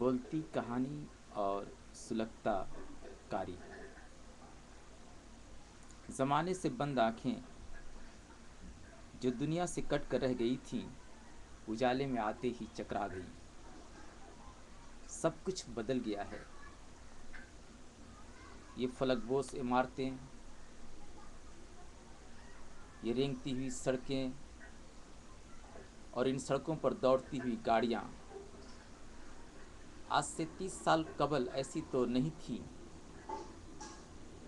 बोलती कहानी और सुलगता कारी। ज़माने से बंद आँखें जो दुनिया से कट कर रह गई थीं, उजाले में आते ही चकरा गई। सब कुछ बदल गया है। ये फलकबोस इमारतें, ये रेंगती हुई सड़कें और इन सड़कों पर दौड़ती हुई गाड़ियाँ आज से 30 साल कबल ऐसी तो नहीं थी।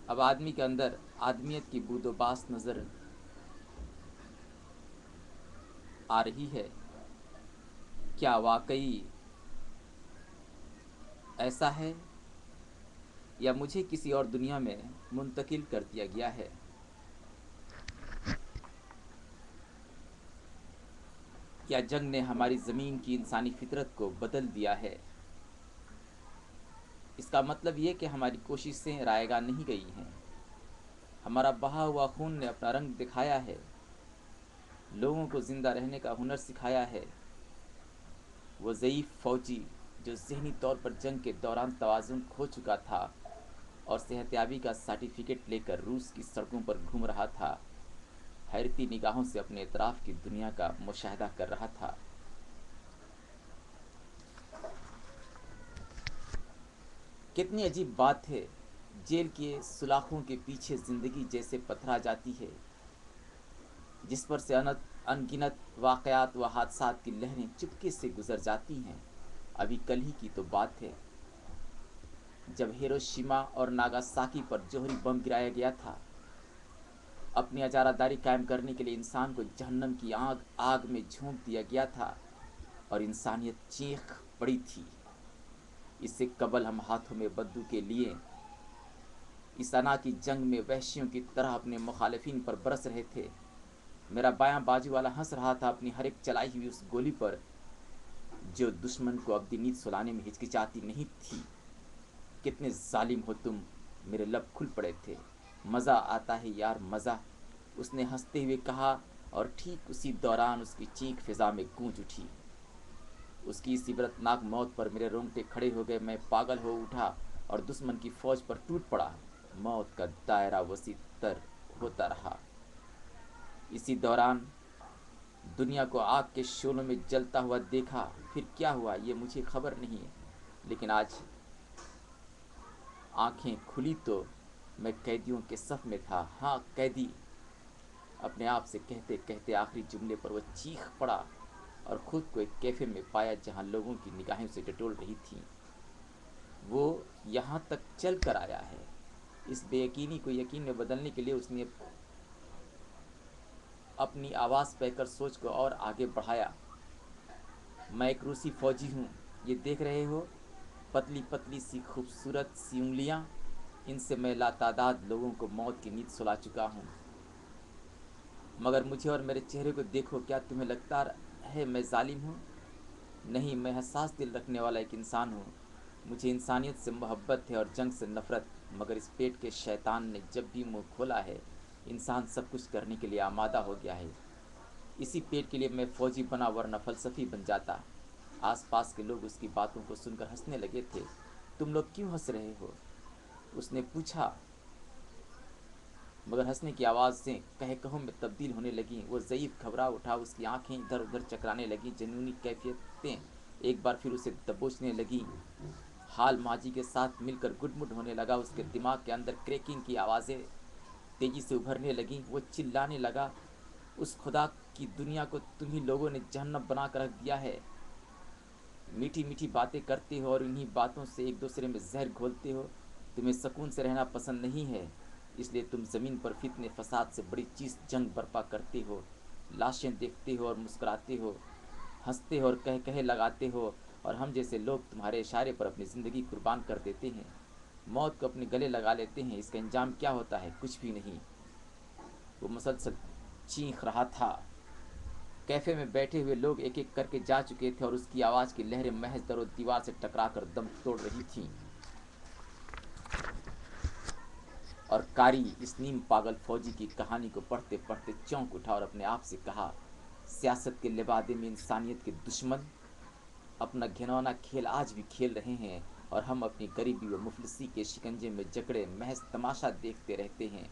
अब आदमी के अंदर आदमियत की बूदोबास नजर आ रही है। क्या वाकई ऐसा है या मुझे किसी और दुनिया में मुंतकिल कर दिया गया है? क्या जंग ने हमारी ज़मीन की इंसानी फितरत को बदल दिया है? इसका मतलब ये कि हमारी कोशिशें रायगा नहीं गई हैं। हमारा बहा हुआ खून ने अपना रंग दिखाया है, लोगों को ज़िंदा रहने का हुनर सिखाया है। वो ज़ईफ़ फ़ौजी जो ज़हनी तौर पर जंग के दौरान तवाज़ुन खो चुका था और सेहतयाबी का सर्टिफिकेट लेकर रूस की सड़कों पर घूम रहा था, हैरती निगाहों से अपने इतराफ़ की दुनिया का मुशाहिदा कर रहा था। कितनी अजीब बात है, जेल के सुलाखों के पीछे ज़िंदगी जैसे पथरा जाती है, जिस पर से अनगिनत वाक़यात व हादसात की लहरें चुपके से गुजर जाती हैं। अभी कल ही की तो बात है जब हिरोशिमा और नागासाकी पर जोहरी बम गिराया गया था। अपनी अजारादारी कायम करने के लिए इंसान को जहन्नम की आग में झोंक दिया गया था और इंसानियत चीख पड़ी थी। इससे कबल हम हाथों में बंदूकें लिए इस अना की जंग में वहशियों की तरह अपने मुखालिफिन पर बरस रहे थे। मेरा बायां बाजू वाला हंस रहा था अपनी हर एक चलाई हुई उस गोली पर, जो दुश्मन को अब नींद सुलाने में हिचकिचाती नहीं थी। कितने जालिम हो तुम, मेरे लब खुल पड़े थे। मज़ा आता है यार, मज़ा, उसने हंसते हुए कहा और ठीक उसी दौरान उसकी चीख फिजा में गूंज उठी। उसकी इस इबरतनाक मौत पर मेरे रोंगटे खड़े हो गए। मैं पागल हो उठा और दुश्मन की फौज पर टूट पड़ा। मौत का दायरा वसी तर होता रहा। इसी दौरान दुनिया को आग के शोलों में जलता हुआ देखा। फिर क्या हुआ ये मुझे खबर नहीं है, लेकिन आज आंखें खुली तो मैं कैदियों के सफ में था। हाँ, कैदी, अपने आप से कहते कहते आखिरी जुमले पर वो चीख पड़ा और खुद को एक कैफ़े में पाया जहाँ लोगों की निगाहें उसे टटोल रही थीं। वो यहाँ तक चल कर आया है। इस बेयकीनी को यकीन में बदलने के लिए उसने अपनी आवाज़ बहकर सोच को और आगे बढ़ाया। मैं एक रूसी फ़ौजी हूँ, ये देख रहे हो, पतली पतली सी खूबसूरत सी उंगलियाँ, इनसे मैं लातादाद लोगों को मौत की नींद सुला चुका हूँ। मगर मुझे और मेरे चेहरे को देखो, क्या तुम्हें लगता है मैं जालिम हूँ? नहीं, मैं हसास दिल रखने वाला एक इंसान हूँ। मुझे इंसानियत से मोहब्बत है और जंग से नफ़रत। मगर इस पेट के शैतान ने जब भी मुंह खोला है, इंसान सब कुछ करने के लिए आमादा हो गया है। इसी पेट के लिए मैं फ़ौजी बना, वरना फ़लसफ़ी बन जाता। आसपास के लोग उसकी बातों को सुनकर हंसने लगे थे। तुम लोग क्यों हंस रहे हो? उसने पूछा, मगर हंसने की आवाज़ें कह कहों में तब्दील होने लगीं। वो ज़ईफ़ घबरा उठा, उसकी आंखें इधर उधर चकराने लगीं। जुनूनी कैफियतें एक बार फिर उसे दबोचने लगीं। हाल माजी के साथ मिलकर गुडमुड होने लगा। उसके दिमाग के अंदर क्रैकिंग की आवाज़ें तेज़ी से उभरने लगीं। वो चिल्लाने लगा, उस खुदा की दुनिया को तुम्ही लोगों ने जहन्नम बना कर रख दिया है। मीठी मीठी बातें करते हो और इन्हीं बातों से एक दूसरे में जहर घोलते हो। तुम्हें सुकून से रहना पसंद नहीं है, इसलिए तुम ज़मीन पर फितने फसाद से बड़ी चीज़ जंग बर्पा करते हो। लाशें देखते हो और मुस्कुराते हो, हंसते हो और कह कहे लगाते हो, और हम जैसे लोग तुम्हारे इशारे पर अपनी ज़िंदगी कुर्बान कर देते हैं, मौत को अपने गले लगा लेते हैं। इसका अंजाम क्या होता है? कुछ भी नहीं। वो मुसलसल चीख रहा था। कैफ़े में बैठे हुए लोग एक एक करके जा चुके थे और उसकी आवाज़ की लहरें महज दरो दीवार से टकराकर दम तोड़ रही थीं। और कारी इस नीम पागल फौजी की कहानी को पढ़ते पढ़ते चौंक उठा और अपने आप से कहा, सियासत के लिबादे में इंसानियत के दुश्मन, अपना घिनौना खेल आज भी खेल रहे हैं और हम अपनी गरीबी व मुफलिसी के शिकंजे में जकड़े महज तमाशा देखते रहते हैं।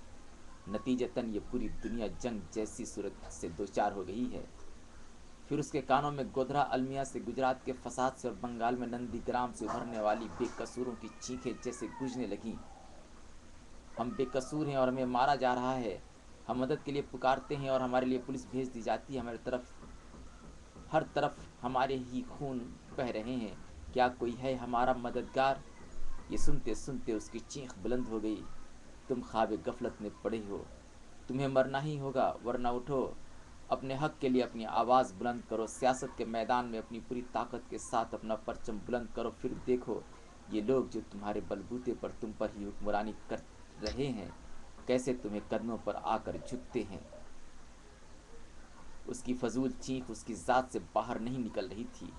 नतीजतन ये पूरी दुनिया जंग जैसी सूरत से दो चार हो गई है। फिर उसके कानों में गोधरा अलमिया से, गुजरात के फसाद से और बंगाल में नंदीग्राम से उभरने वाली बेकसूरों की चीखें जैसे गूंजने लगीं। हम बेकसूर हैं और हमें मारा जा रहा है। हम मदद के लिए पुकारते हैं और हमारे लिए पुलिस भेज दी जाती है। हमारी तरफ, हर तरफ हमारे ही खून बह रहे हैं। क्या कोई है हमारा मददगार? ये सुनते सुनते उसकी चीख बुलंद हो गई। तुम ख्वाब गफलत में पड़े हो, तुम्हें मरना ही होगा, वरना उठो, अपने हक के लिए अपनी आवाज़ बुलंद करो, सियासत के मैदान में अपनी पूरी ताकत के साथ अपना परचम बुलंद करो। फिर देखो ये लोग जो तुम्हारे बलबूते पर तुम पर ही हुक्मरानी कर रहे हैं, कैसे तुम्हें कदमों पर आकर झुकते हैं। उसकी फजूल चीख उसकी ज़ात से बाहर नहीं निकल रही थी।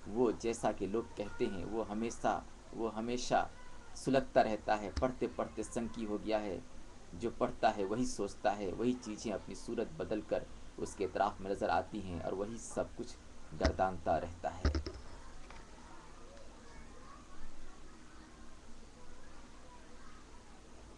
वो, जैसा कि लोग कहते हैं, वो हमेशा सुलगता रहता है, पढ़ते पढ़ते संकी हो गया है। जो पढ़ता है वही सोचता है, वही चीज़ें अपनी सूरत बदल कर उसके इतराफ़ में नज़र आती हैं और वही सब कुछ गर्दानता रहता है।